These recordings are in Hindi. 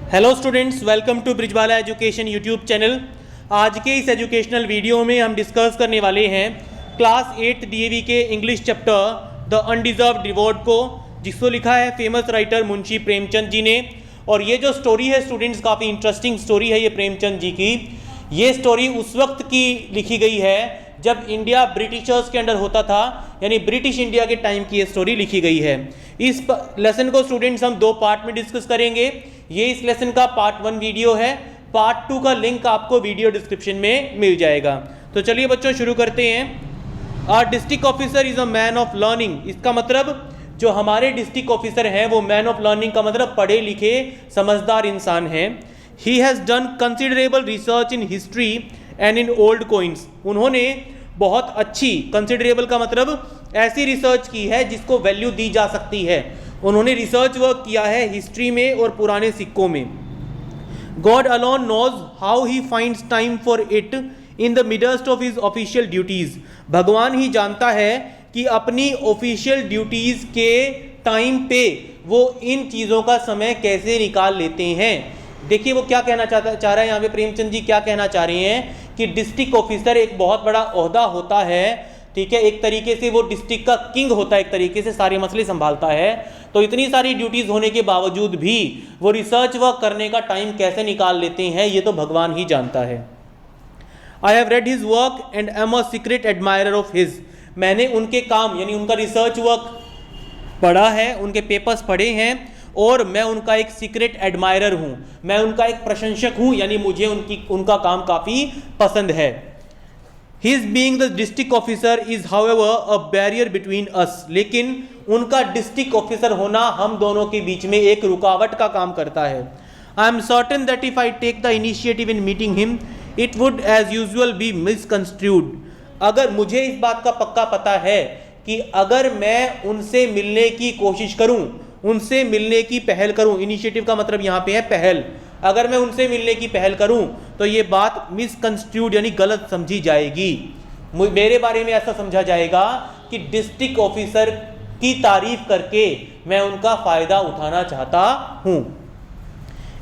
Hello students, welcome to Brijwala education YouTube channel. आज के इस एजुकेशनल वीडियो में हम डिस्कस करने वाले हैं क्लास 8 डीएवी के English chapter the undeserved reward को, जिसको लिखा है फेमस राइटर मुंशी प्रेमचंद जी ने। और ये जो स्टोरी है स्टूडेंट्स, काफ़ी इंटरेस्टिंग स्टोरी है ये प्रेमचंद जी की। ये स्टोरी उस वक्त की लिखी गई है जब इंडिया ब्रिटिशर्स के अंडर होता था, यानी ब्रिटिश इंडिया के टाइम की ये स्टोरी लिखी गई है। इस लेसन को स्टूडेंट्स हम दो पार्ट में डिस्कस करेंगे। ये इस लेसन का पार्ट 1 वीडियो है, पार्ट 2 का लिंक आपको वीडियो डिस्क्रिप्शन में मिल जाएगा। तो चलिए बच्चों शुरू करते हैं। Our district officer is a man of learning. इसका मतलब जो हमारे डिस्ट्रिक्ट ऑफिसर हैं वो मैन ऑफ लर्निंग का मतलब पढ़े लिखे समझदार इंसान हैं। He has done considerable research in history and in old coins. उन्होंने बहुत अच्छी, कंसिडरेबल का मतलब ऐसी रिसर्च की है जिसको वैल्यू दी जा सकती है। उन्होंने रिसर्च वर्क किया है हिस्ट्री में और पुराने सिक्कों में। God alone knows how he finds time for it in the midst of his official duties. भगवान ही जानता है कि अपनी ऑफिशियल ड्यूटीज के टाइम पे वो इन चीज़ों का समय कैसे निकाल लेते हैं। देखिए वो क्या कहना चाह रहा है यहाँ पे प्रेमचंद जी क्या कहना चाह रहे हैं कि डिस्ट्रिक्ट ऑफिसर एक बहुत बड़ा ओहदा होता है, ठीक है। एक तरीके से वो डिस्ट्रिक्ट का किंग होता है, एक तरीके से सारे मसले संभालता है। तो इतनी सारी ड्यूटीज होने के बावजूद भी वो रिसर्च वर्क करने का टाइम कैसे निकाल लेते हैं ये तो भगवान ही जानता है। I have read his work and am a secret admirer of his. मैंने उनके काम यानी उनका रिसर्च वर्क पढ़ा है, उनके पेपर्स पढ़े हैं और मैं उनका एक सीक्रेट एडमायरर हूँ, मैं उनका एक प्रशंसक हूँ, यानी मुझे उनका काम काफ़ी पसंद है। His being the district officer is however a barrier between us। लेकिन उनका डिस्ट्रिक्ट ऑफिसर होना हम दोनों के बीच में एक रुकावट का काम करता है। I am certain that if I take the initiative in meeting him, it would as usual be misconstrued। अगर मुझे इस बात का पक्का पता है कि अगर मैं उनसे मिलने की कोशिश करूं, उनसे मिलने की पहल करूं, इनिशिएटिव का मतलब यहाँ पे है पहल, अगर मैं उनसे मिलने की पहल करूं तो ये बात मिसकंस्ट्रूड यानी गलत समझी जाएगी। मेरे बारे में ऐसा समझा जाएगा कि डिस्ट्रिक्ट ऑफिसर की तारीफ करके मैं उनका फायदा उठाना चाहता हूं।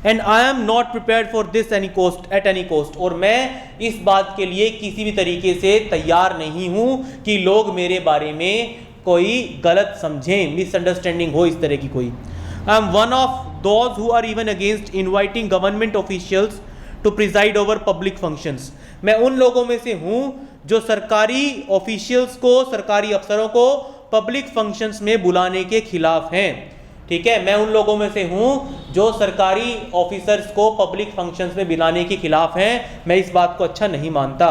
And I am not prepared for this any cost at any cost. और मैं इस बात के लिए किसी भी तरीके से तैयार नहीं हूं कि लोग मेरे बारे में कोई गलत समझें, मिसअंडरस्टैंडिंग हो इस तरह की कोई। I am one of those who are even against inviting government officials to preside over public functions. मैं उन लोगों में से हूं जो सरकारी ऑफिशियल्स को, सरकारी अफसरों को पब्लिक फंक्शंस में बुलाने के खिलाफ हैं, ठीक है। मैं उन लोगों में से हूं जो सरकारी ऑफिसर्स को पब्लिक फंक्शंस में बुलाने के खिलाफ हैं। मैं इस बात को अच्छा नहीं मानता।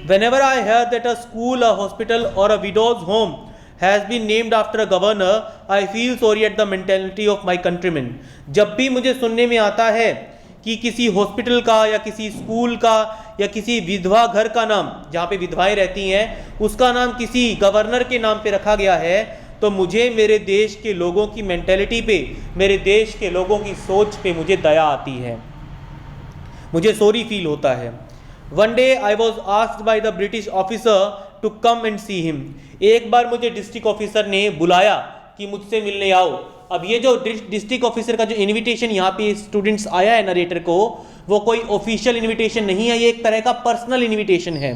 Whenever I hear that a school, a hospital or a widow's home has been named after a governor, I feel sorry at the mentality of my countrymen। जब भी मुझे सुनने में आता है कि किसी हॉस्पिटल का या किसी स्कूल का या किसी विधवा घर का नाम, जहाँ पे विधवाएं रहती हैं, उसका नाम किसी गवर्नर के नाम पे रखा गया है, तो मुझे मेरे देश के लोगों की मेंटेलिटी पे, मेरे देश के लोगों की सोच पे मुझे दया आती है, मुझे सॉरी फील होता है। One day I was asked by the British officer to come and see him। एक बार मुझे डिस्ट्रिक्ट ऑफिसर ने बुलाया कि मुझसे मिलने आओ। अब ये जो डिस्ट्रिक्ट ऑफिसर का जो इनविटेशन यहाँ पे स्टूडेंट्स आया है नरेटर को, वो कोई ऑफिशियल इनविटेशन नहीं है, ये एक तरह का पर्सनल इनविटेशन है।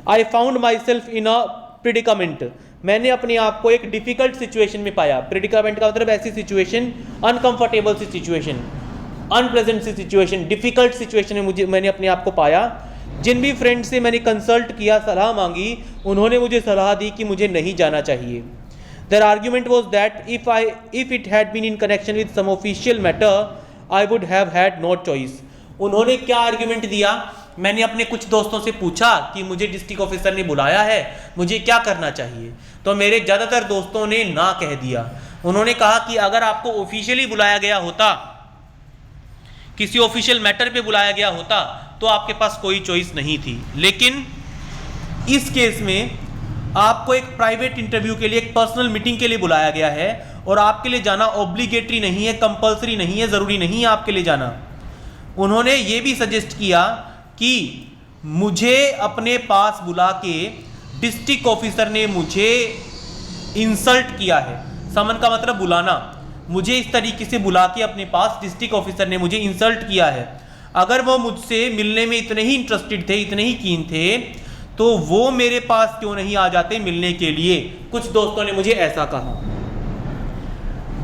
I found myself in a predicament। मैंने अपने आप को एक डिफिकल्ट सिचुएशन में पाया। प्रेडिकामेंट का मतलब ऐसी सिचुएशन, अनकंफर्टेबल सी सिचुएशन, अनप्लेजेंट सी सिचुएशन, डिफिकल्ट सिचुएशन में मैंने अपने आप को पाया। जिन भी फ्रेंड से मैंने कंसल्ट किया, सलाह मांगी, उन्होंने मुझे सलाह दी कि मुझे नहीं जाना चाहिए। Their argument was that if it had been in connection with some official matter I would have had no choice. उन्होंने क्या आर्ग्यूमेंट दिया, मैंने अपने कुछ दोस्तों से पूछा कि मुझे डिस्ट्रिक्ट ऑफिसर ने बुलाया है, मुझे क्या करना चाहिए, तो मेरे ज़्यादातर दोस्तों ने ना कह दिया। उन्होंने कहा कि अगर आपको ऑफिशियली बुलाया गया होता, किसी ऑफिशियल मैटर पे बुलाया गया होता, तो आपके पास कोई चॉइस नहीं थी। लेकिन इस केस में आपको एक प्राइवेट इंटरव्यू के लिए, एक पर्सनल मीटिंग के लिए बुलाया गया है और आपके लिए जाना ऑब्लिगेटरी नहीं है, कंपलसरी नहीं है, ज़रूरी नहीं है आपके लिए जाना। उन्होंने ये भी सजेस्ट किया कि मुझे अपने पास बुला के डिस्ट्रिक्ट ऑफिसर ने मुझे इंसल्ट किया है। समन का मतलब बुलाना, मुझे इस तरीके से बुला के अपने पास डिस्ट्रिक्ट ऑफिसर ने मुझे इंसल्ट किया है, अगर वो मुझसे मिलने में इतने ही इंटरेस्टेड थे, इतने ही कीन थे, तो वो मेरे पास क्यों नहीं आ जाते मिलने के लिए। कुछ दोस्तों ने मुझे ऐसा कहा।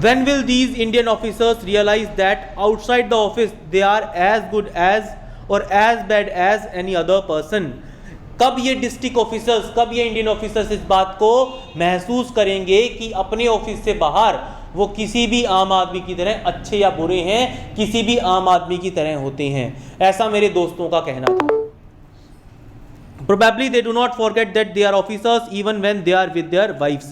When will these Indian officers realize that outside the office they are as good as or as bad as any other person? कब ये डिस्ट्रिक्ट ऑफिसर्स, कब ये इंडियन ऑफिसर्स इस बात को महसूस करेंगे कि अपने ऑफिस से बाहर वो किसी भी आम आदमी की तरह अच्छे या बुरे हैं, किसी भी आम आदमी की तरह होते हैं। ऐसा मेरे दोस्तों का कहना था। Probably they do not forget that they are officers even when they are with their wives.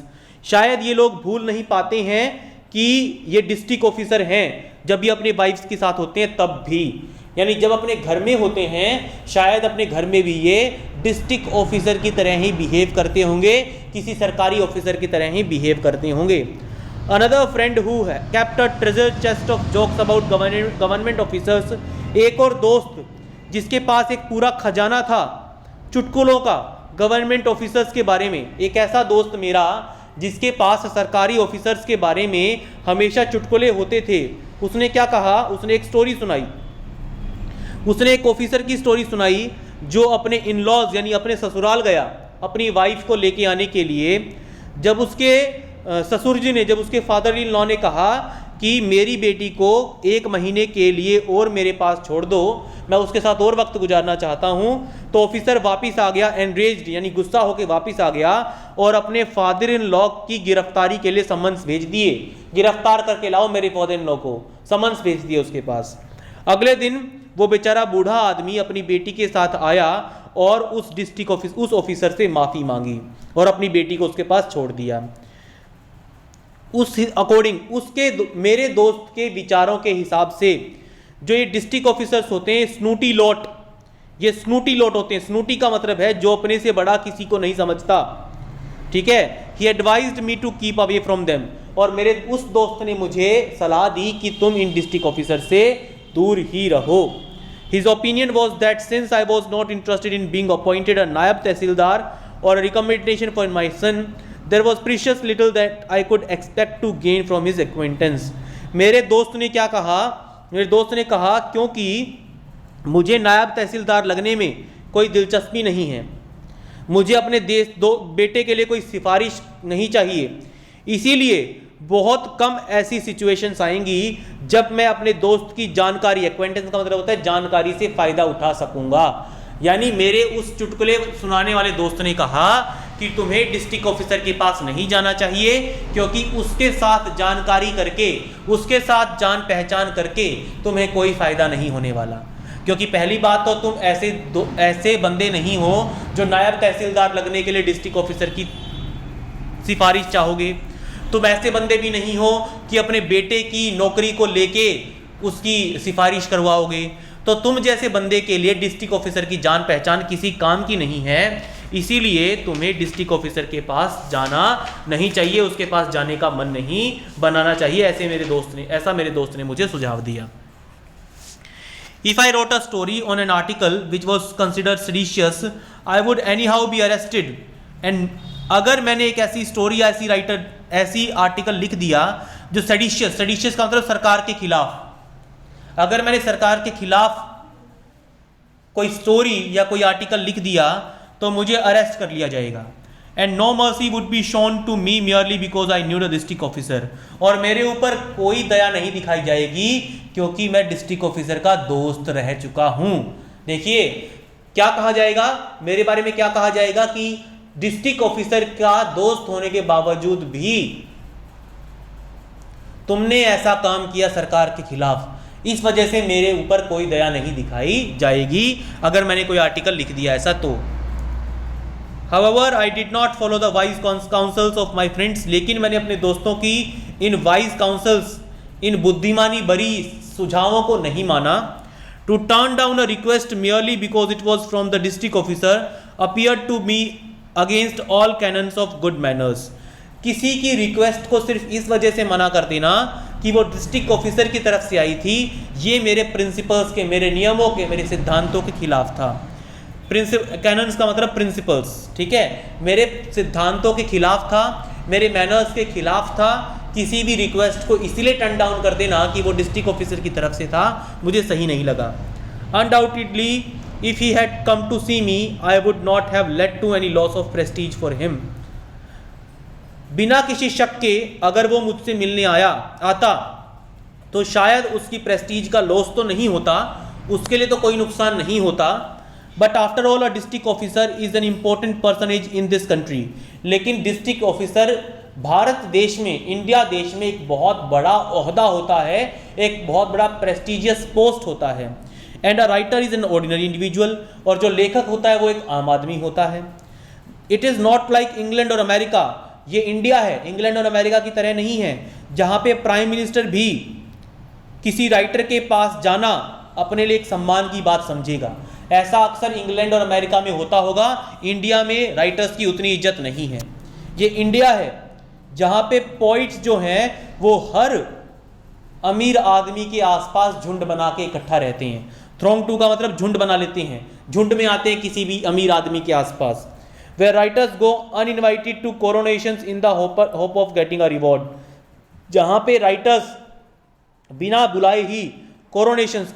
शायद ये लोग भूल नहीं पाते हैं कि ये डिस्ट्रिक्ट ऑफिसर हैं जब ये अपने वाइफ्स के साथ होते हैं तब भी, यानी जब अपने घर में होते हैं शायद अपने घर में भी ये डिस्ट्रिक्ट ऑफिसर की तरह ही बिहेव करते होंगे, किसी सरकारी ऑफिसर की तरह ही बिहेव करते होंगे। Another friend who kept a treasure chest of jokes about government officers, एक और दोस्त जिसके पास एक पूरा खजाना था चुटकुलों का गवर्नमेंट ऑफिसर्स के बारे में। एक ऐसा दोस्त मेरा जिसके पास सरकारी ऑफिसर्स के बारे में हमेशा चुटकुले होते थे। उसने क्या कहा, उसने एक स्टोरी सुनाई। उसने एक ऑफिसर की स्टोरी सुनाई जो अपने इन लॉज यानी अपने ससुराल गया अपनी वाइफ को लेके आने के लिए। जब उसके ससुर जी ने, जब उसके फादर इन लॉ ने कहा कि मेरी बेटी को 1 महीने के लिए और मेरे पास छोड़ दो, मैं उसके साथ और वक्त गुजारना चाहता हूँ, तो ऑफिसर वापस आ गया, एनरेज्ड यानी गुस्सा होकर वापस आ गया और अपने फादर इन लॉ की गिरफ्तारी के लिए समन्स भेज दिए। गिरफ्तार करके लाओ मेरे फादर इन लॉ को, समन्स भेज दिए उसके पास। अगले दिन वो बेचारा बूढ़ा आदमी अपनी बेटी के साथ आया और उस ऑफिसर से माफ़ी मांगी और अपनी बेटी को उसके पास छोड़ दिया। उस अकॉर्डिंग मेरे दोस्त के विचारों के हिसाब से जो ये डिस्ट्रिक्ट ऑफिसर्स होते हैं स्नूटी लॉट, ये स्नूटी लॉट होते हैं। स्नूटी का मतलब है जो अपने से बड़ा किसी को नहीं समझता, ठीक है। He advised me to keep away from them, और मेरे उस दोस्त ने मुझे सलाह दी कि तुम इन डिस्ट्रिक्ट ऑफिसर से दूर ही रहो। His opinion was that since I was not interested in being appointed a naib tehsildar और recommendation for my son, there was precious little that I could expect to gain from his acquaintance. मेरे दोस्त ने क्या कहा, मेरे दोस्त ने कहा क्योंकि मुझे नायब तहसीलदार लगने में कोई दिलचस्पी नहीं है, मुझे अपने बेटे के लिए कोई सिफारिश नहीं चाहिए, इसीलिए बहुत कम ऐसी सिचुएशंस आएंगी जब मैं अपने दोस्त की जानकारी, एक्वेंटेंस का मतलब होता है जानकारी से फ़ायदा उठा सकूंगा। यानी मेरे उस चुटकुले सुनाने वाले दोस्त ने कहा कि तुम्हें डिस्ट्रिक्ट ऑफिसर के पास नहीं जाना चाहिए क्योंकि उसके साथ जानकारी करके, उसके साथ जान पहचान करके तुम्हें कोई फ़ायदा नहीं होने वाला। क्योंकि पहली बात तो तुम ऐसे बंदे नहीं हो जो नायब तहसीलदार लगने के लिए डिस्ट्रिक्ट ऑफिसर की सिफारिश चाहोगे। तुम ऐसे बंदे भी नहीं हो कि अपने बेटे की नौकरी को लेके उसकी सिफारिश करवाओगे। तो तुम जैसे बंदे के लिए डिस्ट्रिक्ट ऑफिसर की जान पहचान किसी काम की नहीं है, इसीलिए तुम्हें डिस्ट्रिक्ट ऑफिसर के पास जाना नहीं चाहिए, उसके पास जाने का मन नहीं बनाना चाहिए। ऐसा मेरे दोस्त ने मुझे सुझाव दिया। If I wrote a story on an article which was considered seditious, I would anyhow be arrested. And अगर मैंने एक ऐसी स्टोरी, ऐसी आर्टिकल लिख दिया जो सेडिशियस का मतलब सरकार के खिलाफ, अगर मैंने सरकार के खिलाफ कोई स्टोरी या कोई आर्टिकल लिख दिया तो मुझे अरेस्ट कर लिया जाएगा। And no mercy would be shown to me merely because I knew the district officer, और मेरे ऊपर कोई दया नहीं दिखाई जाएगी क्योंकि मैं डिस्ट्रिक्ट ऑफिसर का दोस्त रह चुका हूं। देखिए क्या कहा जाएगा मेरे बारे में, क्या कहा जाएगा कि डिस्ट्रिक्ट ऑफिसर का दोस्त होने के बावजूद भी तुमने ऐसा काम किया सरकार के खिलाफ, इस वजह से मेरे ऊपर कोई दया नहीं दिखाई जाएगी अगर मैंने कोई आर्टिकल लिख दिया ऐसा तो। However, I did not follow the wise counsels of my friends, लेकिन मैंने अपने दोस्तों की इन wise counsels, इन बुद्धिमानी भरी सुझावों को नहीं माना। To turn down a request merely because it was from the district officer appeared to me against all canons of good manners. किसी की रिक्वेस्ट को सिर्फ इस वजह से मना कर देना कि वो डिस्ट्रिक्ट ऑफिसर की तरफ से आई थी, ये मेरे प्रिंसिपल्स के, मेरे नियमों के, मेरे सिद्धांतों के खिलाफ था। कैनन्स का मतलब प्रिंसिपल्स, ठीक है, मेरे सिद्धांतों के खिलाफ था, मेरे मैनर्स के खिलाफ था किसी भी रिक्वेस्ट को इसलिए टर्न डाउन कर देना कि वो डिस्ट्रिक्ट ऑफिसर की तरफ से था, मुझे सही नहीं लगा। Undoubtedly if he had come to see me I would not have led to any loss of prestige for him. बिना किसी शक के अगर वो मुझसे मिलने आता तो शायद उसकी प्रेस्टीज का लॉस तो नहीं होता, उसके लिए तो कोई नुकसान नहीं होता। But after all a district officer is an important personage in this country. लेकिन डिस्ट्रिक्ट ऑफिसर भारत देश में, इंडिया देश में एक बहुत बड़ा ओहदा होता है, एक बहुत बड़ा प्रेस्टिजियस पोस्ट होता है। And a writer is an ordinary individual, और जो लेखक होता है वो एक आम आदमी होता है। It is not like England और अमेरिका, ये इंडिया है, इंग्लैंड और अमेरिका की तरह नहीं है, जहाँ पे प्राइम मिनिस्टर भी किसी राइटर के पास जाना अपने लिए एक सम्मान की बात समझेगा। ऐसा अक्सर इंग्लैंड और अमेरिका में होता होगा, इंडिया में राइटर्स की उतनी इज्जत नहीं है। ये इंडिया है जहाँ पे पोइट्स जो हैं वो हर अमीर आदमी के आसपास झुंड बना के इकट्ठा रहते हैं। थ्रोंग टू का मतलब झुंड बना लेते हैं, झुंड में आते हैं किसी भी अमीर आदमी के आसपास। Where writers go uninvited to coronations in the hope of getting a reward, जहाँ पे राइटर्स बिना बुलाए ही कोरोनेशंस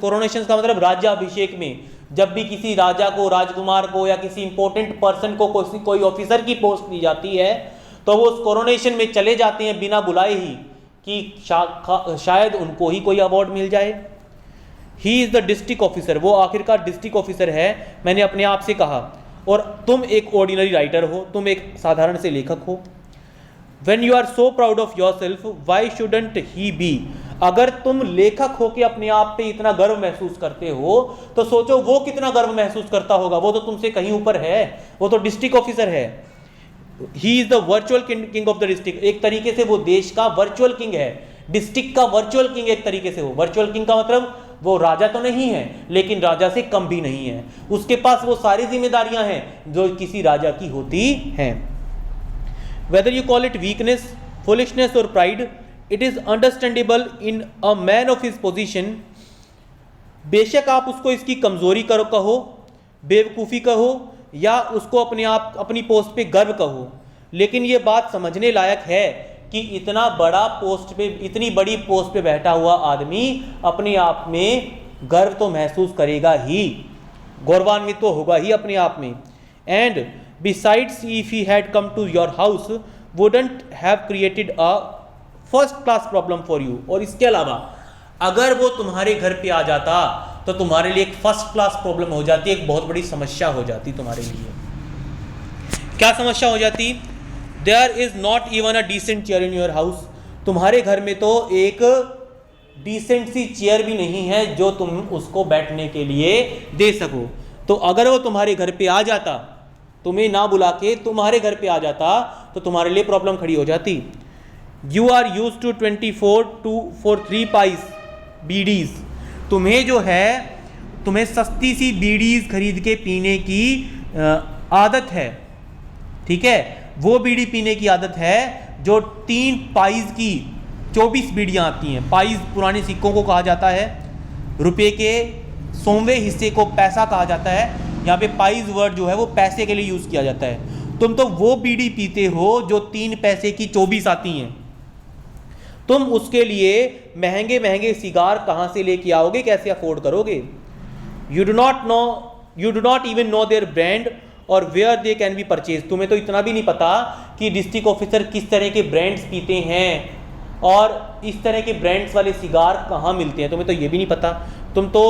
का मतलब राज्याभिषेक में, जब भी किसी राजा को, राजकुमार को या किसी इंपॉर्टेंट पर्सन को कोई ऑफिसर की पोस्ट दी जाती है तो वो उस कोरोनेशन में चले जाते हैं बिना बुलाए ही कि शायद उनको ही कोई अवार्ड मिल जाए। He is the district officer, वो आखिरकार डिस्ट्रिक्ट ऑफिसर है, मैंने अपने आप से कहा। और तुम एक ऑर्डिनरी राइटर हो, तुम एक साधारण से लेखक हो। When you are so proud of yourself, why shouldn't he be? अगर तुम लेखक हो के अपने आप पे इतना गर्व महसूस करते हो तो सोचो वो कितना गर्व महसूस करता होगा, वो तो तुमसे कहीं ऊपर है, वो तो डिस्ट्रिक्ट ऑफिसर है। He is the virtual king of the district, एक तरीके से वो देश का वर्चुअल किंग है, डिस्ट्रिक्ट का वर्चुअल किंग एक तरीके से। वो वर्चुअल किंग का मतलब वो राजा तो नहीं है लेकिन राजा से कम भी नहीं है, उसके पास वो सारी जिम्मेदारियां हैं जो किसी राजा की होती हैं। Whether you call it weakness, foolishness or pride, it is understandable in a man of his position। बेशक आप उसको इसकी कमजोरी कहो, बेवकूफ़ी कहो या उसको अपनी पोस्ट पे गर्व कहो, लेकिन ये बात समझने लायक है कि इतना बड़ा पोस्ट पे, इतनी बड़ी पोस्ट पे बैठा हुआ आदमी अपने आप में गर्व तो महसूस करेगा ही, गौरवान्वित तो होगा ही अपने आप में। And besides if he had come to your house wouldn't have created a first class problem for you. और इसके अलावा अगर वो तुम्हारे घर पे आ जाता तो तुम्हारे लिए एक फर्स्ट क्लास प्रॉब्लम हो जाती, एक बहुत बड़ी समस्या हो जाती तुम्हारे लिए। क्या समस्या हो जाती? There is not even a decent chair in your house। तुम्हारे घर में तो एक डिसेंट सी चेयर भी नहीं है जो तुम उसको बैठने के लिए दे सको। तो अगर वो तुम्हारे घर पे आ जाता, तुम्हें ना बुला के तुम्हारे घर पे आ जाता तो तुम्हारे लिए प्रॉब्लम खड़ी हो जाती। You are used to 24 for 3 pies bidis. तुम्हें जो है, तुम्हें सस्ती सी बीडीज खरीद के पीने की आदत है, ठीक है, वो बीड़ी पीने की आदत है जो 3 पाइज की 24 बीड़ियाँ आती हैं। पाइज पुराने सिक्कों को कहा जाता है, रुपए के 100वें हिस्से को पैसा कहा जाता है, यहाँ पे पाइज वर्ड जो है वो पैसे के लिए यूज़ किया जाता है। तुम तो वो बीड़ी पीते हो जो 3 पैसे की 24 आती हैं। तुम उसके लिए महंगे महंगे सिगार कहाँ से लेके आओगे, कैसे अफोर्ड करोगे? You do not even know their brand और where they can be purchase. तुम्हें तो इतना भी नहीं पता कि डिस्ट्रिक्ट ऑफिसर किस तरह के ब्रांड्स पीते हैं और इस तरह के ब्रांड्स वाले सिगार कहाँ मिलते हैं, तुम्हें तो ये भी नहीं पता। तुम तो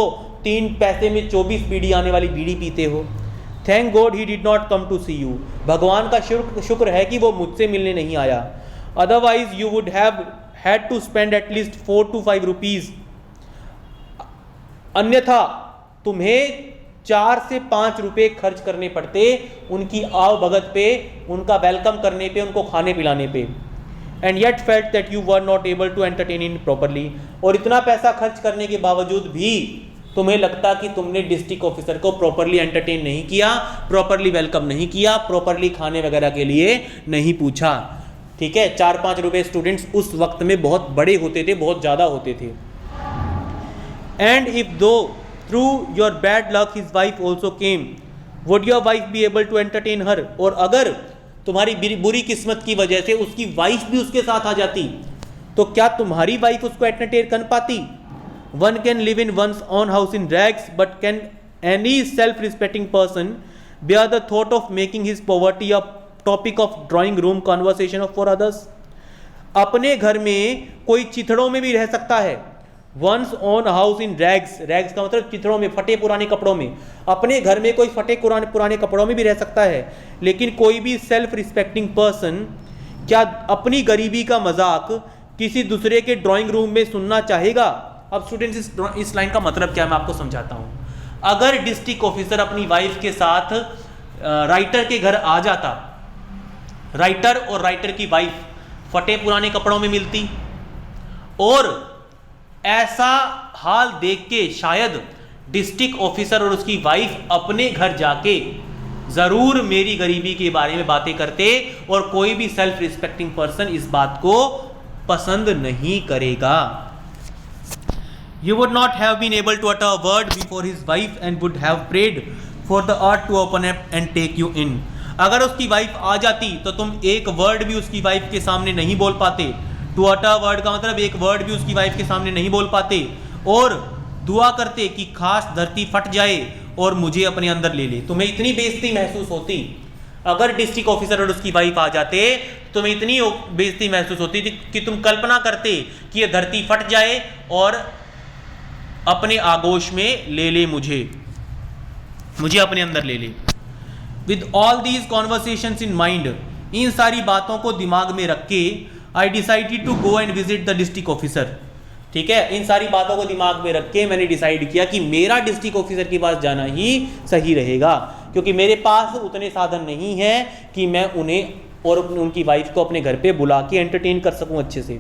3 पैसे में 24 बीड़ी आने वाली बीड़ी पीते हो। Thank God he did not come to see you. भगवान का शुक्र है कि वो मुझसे मिलने नहीं आया। Otherwise you would have had to spend at least 4 to 5 rupees. अन्यथा तुम्हें 4 से 5 रुपए खर्च करने पड़ते उनकी आवभगत पे, उनका वेलकम करने पे, उनको खाने पिलाने पे। And yet felt that you were not able to entertain in properly. और इतना पैसा खर्च करने के बावजूद भी तुम्हें लगता कि तुमने डिस्ट्रिक्ट ऑफिसर को प्रॉपरली एंटरटेन नहीं किया, प्रॉपरली वेलकम नहीं किया, प्रॉपरली खाने वगैरह के लिए नहीं पूछा। ठीक है, 4-5 रुपए स्टूडेंट्स उस वक्त में बहुत बड़े होते थे, बहुत ज़्यादा होते थे। एंड इफ दो through your bad luck his wife also came, would your wife be able to entertain her? और अगर तुम्हारी बुरी किस्मत की वजह से उसकी वाइफ भी उसके साथ आ जाती तो क्या तुम्हारी वाइफ उसको एंटरटेन कर पाती? One can live in one's own house in rags, but can any self respecting person bear the thought of making his poverty a topic of drawing room conversation of for others? अपने घर में कोई चिथड़ों में भी रह सकता है. One's own house in rags, rags का मतलब चिथड़ों में, फटे पुराने कपड़ों में. अपने घर में कोई फटे पुराने कपड़ों में भी रह सकता है, लेकिन कोई भी सेल्फ रिस्पेक्टिंग पर्सन क्या अपनी गरीबी का मजाक किसी दूसरे के ड्राइंग रूम में सुनना चाहेगा? अब स्टूडेंट्स इस लाइन का मतलब क्या है मैं आपको समझाता हूँ. अगर डिस्ट्रिक्ट ऑफिसर अपनी वाइफ के साथ राइटर के घर आ जाता, राइटर और राइटर की वाइफ फटे पुराने कपड़ों में मिलती, और ऐसा हाल देख के शायद डिस्ट्रिक्ट ऑफिसर और उसकी वाइफ अपने घर जाके जरूर मेरी गरीबी के बारे में बातें करते, और कोई भी सेल्फ रिस्पेक्टिंग पर्सन इस बात को पसंद नहीं करेगा. You would not have been able to utter a word before his wife and would have prayed for the earth to open up and take you in. अगर उसकी वाइफ आ जाती तो तुम एक वर्ड भी उसकी वाइफ के सामने नहीं बोल पाते. टू अटर वर्ड का मतलब एक वर्ड भी उसकी वाइफ के सामने नहीं बोल पाते, और दुआ करते कि खास धरती फट जाए और मुझे अपने अंदर ले ले. तुम्हें इतनी बेइज्जती महसूस होती अगर डिस्ट्रिक्ट ऑफिसर और उसकी वाइफ आ जाते, तुम्हें इतनी बेइज्जती महसूस होती थी कि तुम कल्पना करते कि यह धरती फट जाए और अपने आगोश में ले ले मुझे अपने अंदर ले ले. With all these conversations in mind, इन सारी बातों को दिमाग में रख के I decided to go and visit the district officer. ठीक है, इन सारी बातों को दिमाग में रख के मैंने डिसाइड किया कि मेरा डिस्ट्रिक्ट ऑफिसर के पास जाना ही सही रहेगा, क्योंकि मेरे पास उतने साधन नहीं है कि मैं उन्हें और उनकी वाइफ को अपने घर पे बुला के एंटरटेन कर सकूं अच्छे से.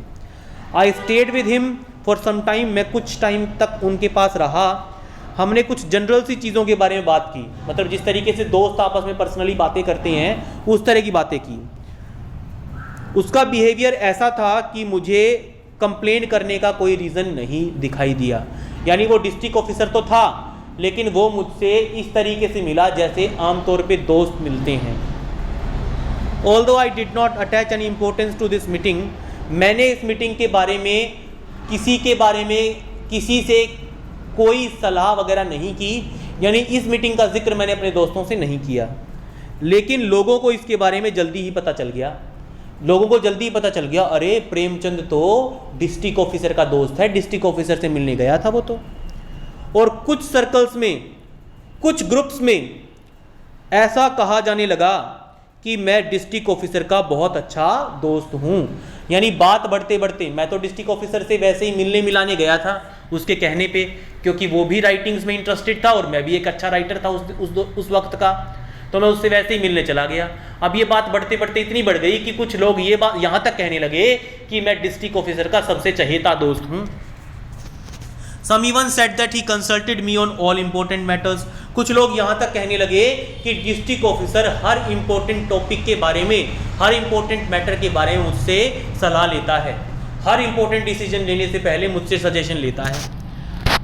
I stayed with him for some time, मैं कुछ टाइम तक उनके पास रहा. हमने कुछ जनरल सी चीज़ों के बारे में बात की, मतलब जिस तरीके से दोस्त आपस में पर्सनली बातें करते हैं उस तरह की बातें की. उसका बिहेवियर ऐसा था कि मुझे कंप्लेन करने का कोई रीज़न नहीं दिखाई दिया. यानी वो डिस्ट्रिक्ट ऑफिसर तो था, लेकिन वो मुझसे इस तरीके से मिला जैसे आमतौर पे दोस्त मिलते हैं. Although I did not attach any importance to this meeting, मैंने इस मीटिंग के बारे में किसी से कोई सलाह वगैरह नहीं की, यानी इस मीटिंग का जिक्र मैंने अपने दोस्तों से नहीं किया. लेकिन लोगों को इसके बारे में जल्दी ही पता चल गया. अरे प्रेमचंद तो डिस्ट्रिक्ट ऑफिसर का दोस्त है, डिस्ट्रिक्ट ऑफिसर से मिलने गया था वो तो. और कुछ सर्कल्स में, कुछ ग्रुप्स में ऐसा कहा जाने लगा कि मैं डिस्ट्रिक्ट ऑफिसर का बहुत अच्छा दोस्त हूँ. यानी बात बढ़ते बढ़ते, मैं तो डिस्ट्रिक्ट ऑफिसर से वैसे ही मिलने मिलाने गया था उसके कहने पे, क्योंकि वो भी राइटिंग्स में इंटरेस्टेड था और मैं भी एक अच्छा राइटर था उस वक्त का, तो मैं उससे वैसे ही मिलने चला गया. अब ये बात बढ़ते बढ़ते इतनी बढ़ गई कि कुछ लोग ये बात यहाँ तक कहने लगे कि मैं डिस्ट्रिक्ट ऑफिसर का सबसे चहेता दोस्त हूँ. Some even said that he consulted me on all important matters. कुछ लोग यहाँ तक कहने लगे कि डिस्ट्रिक्ट ऑफिसर हर इंपॉर्टेंट टॉपिक के बारे में, हर इंपॉर्टेंट मैटर के बारे में मुझसे सलाह लेता है, हर इंपॉर्टेंट डिसीजन लेने से पहले मुझसे सजेशन लेता है.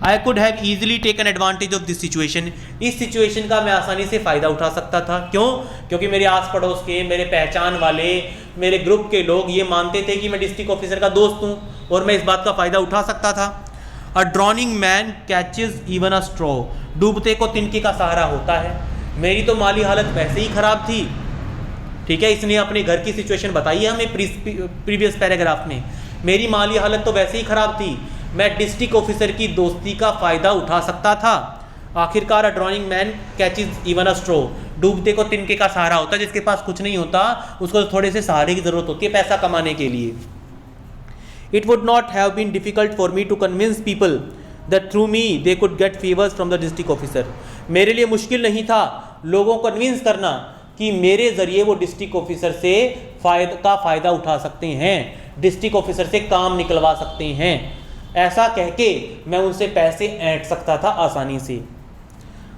I could have easily taken advantage of this situation, इस सिचुएशन का मैं आसानी से फ़ायदा उठा सकता था. क्यों? क्योंकि मेरे आस पड़ोस के, मेरे पहचान वाले, मेरे ग्रुप के लोग ये मानते थे कि मैं डिस्ट्रिक्ट ऑफिसर का दोस्त हूँ और मैं इस बात का फ़ायदा उठा सकता था. A drowning man catches even a straw, डूबते को तिनके का सहारा होता है. मेरी तो माली हालत वैसे ही ख़राब थी. ठीक है, इसने अपने घर की सिचुएशन बताई है हमें प्रीवियस पैराग्राफ में. मेरी माली हालत तो वैसे ही ख़राब थी, मैं डिस्ट्रिक्ट ऑफिसर की दोस्ती का फ़ायदा उठा सकता था. आखिरकार a drawing man catches even a straw, डूबते को तिनके का सहारा होता है. जिसके पास कुछ नहीं होता उसको थोड़े से सहारे की ज़रूरत होती है पैसा कमाने के लिए. It would not have been difficult for me to convince people that through me they could get favors from the district officer. मेरे लिए मुश्किल नहीं था लोगों को कन्विंस करना कि मेरे ज़रिए वो डिस्ट्रिक्ट ऑफिसर से फ़ायदा उठा सकते हैं, डिस्ट्रिक्ट ऑफिसर से काम निकलवा सकते हैं. ऐसा कह के मैं उनसे पैसे ऐंठ सकता था आसानी से.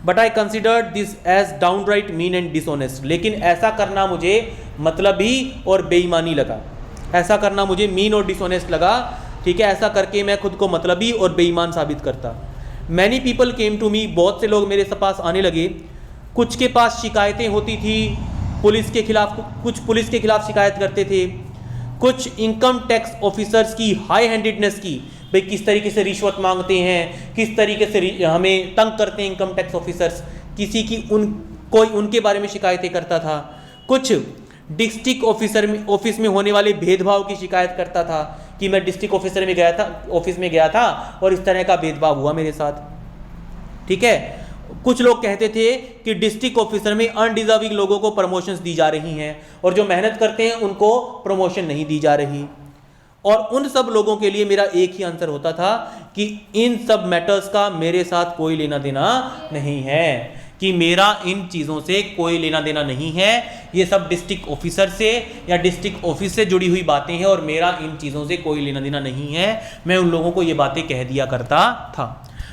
But I considered this as downright mean and dishonest, लेकिन ऐसा करना मुझे मतलबी और बेईमानी लगा. ऐसा करना मुझे मीन और डिसऑनेस्ट लगा. ठीक है, ऐसा करके मैं खुद को मतलबी और बेईमान साबित करता. Many people came to me, बहुत से लोग मेरे पास आने लगे. कुछ के पास शिकायतें होती थी पुलिस के खिलाफ, कुछ पुलिस के खिलाफ शिकायत करते थे, कुछ इनकम टैक्स ऑफिसर्स की हाई हैंडेडनेस की, भाई किस तरीके से रिश्वत मांगते हैं, किस तरीके से हमें तंग करते हैं इनकम टैक्स ऑफिसर्स, किसी की कोई उनके बारे में शिकायतें करता था। कुछ डिस्ट्रिक्ट ऑफिस में होने वाले भेदभाव की शिकायत करता था कि मैं डिस्ट्रिक्ट ऑफिस में गया था और इस तरह का भेदभाव हुआ मेरे साथ। ठीक है, कुछ लोग कहते थे कि डिस्ट्रिक्ट ऑफिसर में अनडिजर्विंग लोगों को प्रमोशंस दी जा रही हैं और जो मेहनत करते हैं उनको प्रमोशन नहीं दी जा रही। और उन सब लोगों के लिए मेरा एक ही आंसर होता था कि इन सब मैटर्स का मेरे साथ कोई लेना देना नहीं है, कि मेरा इन चीज़ों से कोई लेना देना नहीं है, ये सब डिस्ट्रिक्ट ऑफिसर से या डिस्ट्रिक्ट ऑफिस से जुड़ी हुई बातें हैं और मेरा इन चीज़ों से कोई लेना देना नहीं है। मैं उन लोगों को ये बातें कह दिया करता था।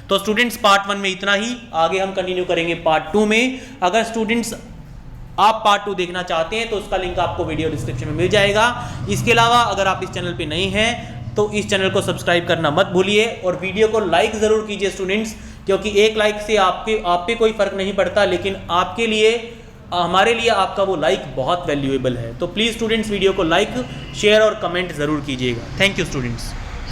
तो स्टूडेंट्स पार्ट 1 में इतना ही, आगे हम कंटिन्यू करेंगे पार्ट 2 में। अगर स्टूडेंट्स आप पार्ट 2 देखना चाहते हैं तो उसका लिंक आपको वीडियो डिस्क्रिप्शन में मिल जाएगा। इसके अलावा अगर आप इस चैनल पे नए हैं तो इस चैनल को सब्सक्राइब करना मत भूलिए और वीडियो को लाइक ज़रूर कीजिए स्टूडेंट्स, क्योंकि एक लाइक से आप पे कोई फर्क नहीं पड़ता, लेकिन आपके लिए, हमारे लिए आपका वो लाइक बहुत वैल्यूएबल है। तो प्लीज़ स्टूडेंट्स वीडियो को लाइक, शेयर और कमेंट ज़रूर कीजिएगा। Thank you students.